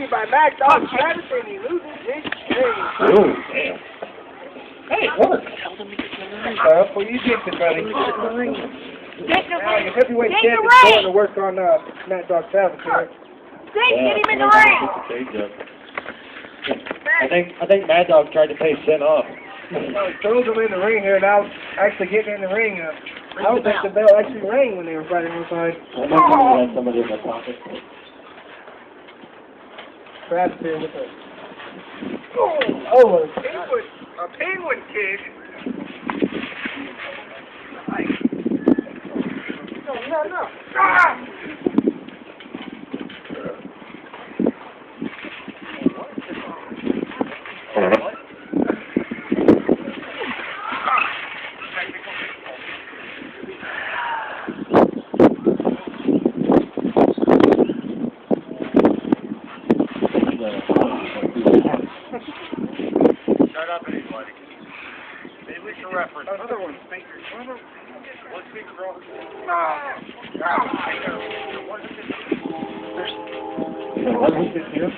defeated by Mac Dog Travis, and he loses his game. Oh, damn. Hey, what? Well, you get it, buddy. Take the Now, ring. your heavyweight Take champ the is going ring. to work on Mac Dog Travis here. Get him in the ring. I think Mad Dog tried to pay Sinn off. So he throws him in the ring here. Now, actually getting in the ring. I don't think the bell actually rang when they were fighting inside. I might have somebody in my pocket. Travis here with a... Oh, a penguin kick. No. Ah! Shut up, anybody. Maybe we should reference. Another one. One speaker over. What was this here?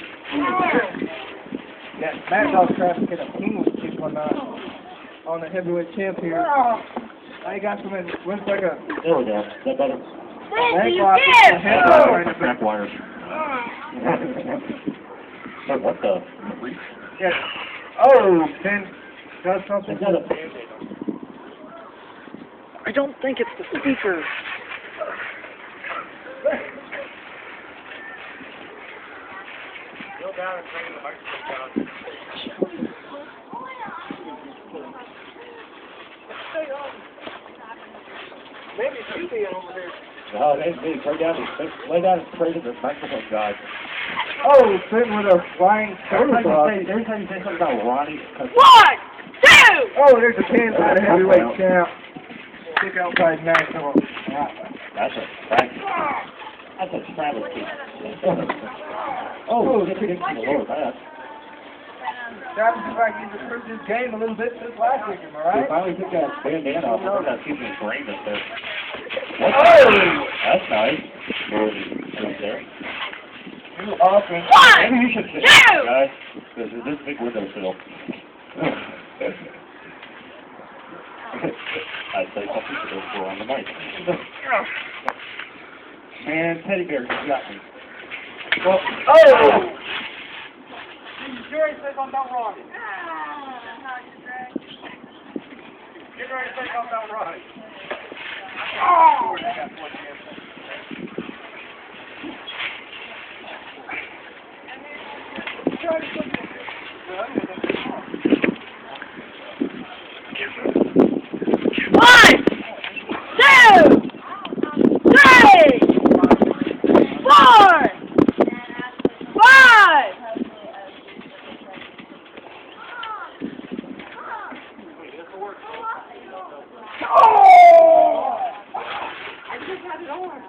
Yeah, Mad Dog Travis get a penguin kick on the heavyweight champ here. Now he got some in. Went like a... There we go. Is that better? Thank you, Headlock. Back wires. Hey, what the? Yes. Oh, Sinn does something. Is that a... I don't think it's the speaker. Kneel down and bring the microphone down. Maybe it should be over here. No, it ain't me. Lay down and pray to the microphone god. Oh, Sinn with a flying Every soda time you say something about Ronnie... 1, 2. Oh, there's a pin by the heavyweight champ. Kick outside national. That's a travesty. Oh, it's kick to the Lord, that. Travis is like he's improved his game a little bit since last week, am I right? He finally took that bandana off. I got keep his brain up there. Oh! That's nice. Right there. Too often. Maybe you should sit No! down, guys. Because this big windowsill. I'd say something to those four on the mic. Man, teddy bear, you got me. Well, oh! Jerry says I'm not wrong. Get ready to say I'm not right. Oh! One, 2, 3, 4, 5. Oh! I just had it on.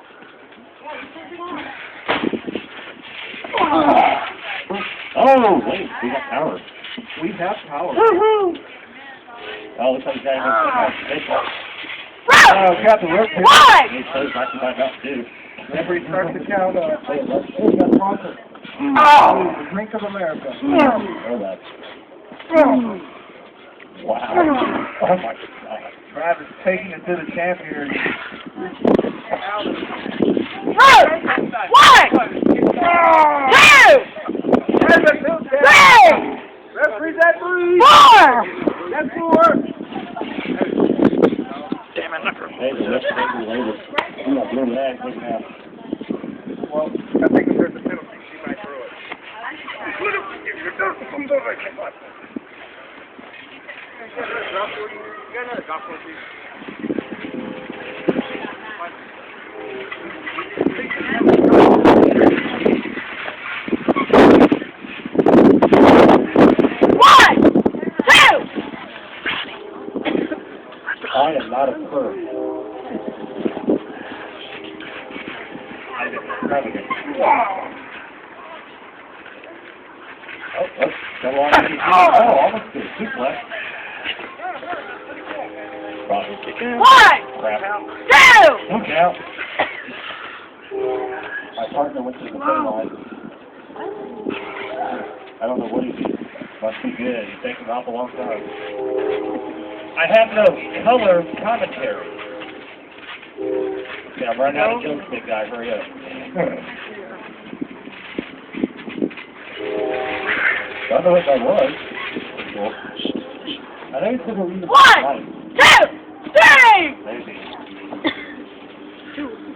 Yeah, you turned it on. Oh, wait, we got power. We have power. Woohoo! Oh, looks like the guy has to Oh, got the rope here. 1. He says back to back up, too. Referee starts the count up. Oh, got sponsor. Oh. The Drink of America. Oh, that's... Wow. Oh, my God. Travis taking it to the champ here. 1, 2, 3, Referee's at 3. 4. That's 4. Damn it, number. Hey, the rest of the later. I'm not doing that. Look at that. Well, I think if there's a penalty, she might throw it. You got another golf course, please? I am not a perv. I'm extravagant. Oh, come on. Oh, almost did. Suplex. Probably kick out. 1, Crap. 2. Look out. My partner went to the phone line. I don't know what he did. Must be good. He's taking an awful long time. I have no color commentary. Yeah, I'm running out of jokes, big guy. Hurry up. I don't know what that was. I think it's because we're 1, 2, 3! Maybe. 2.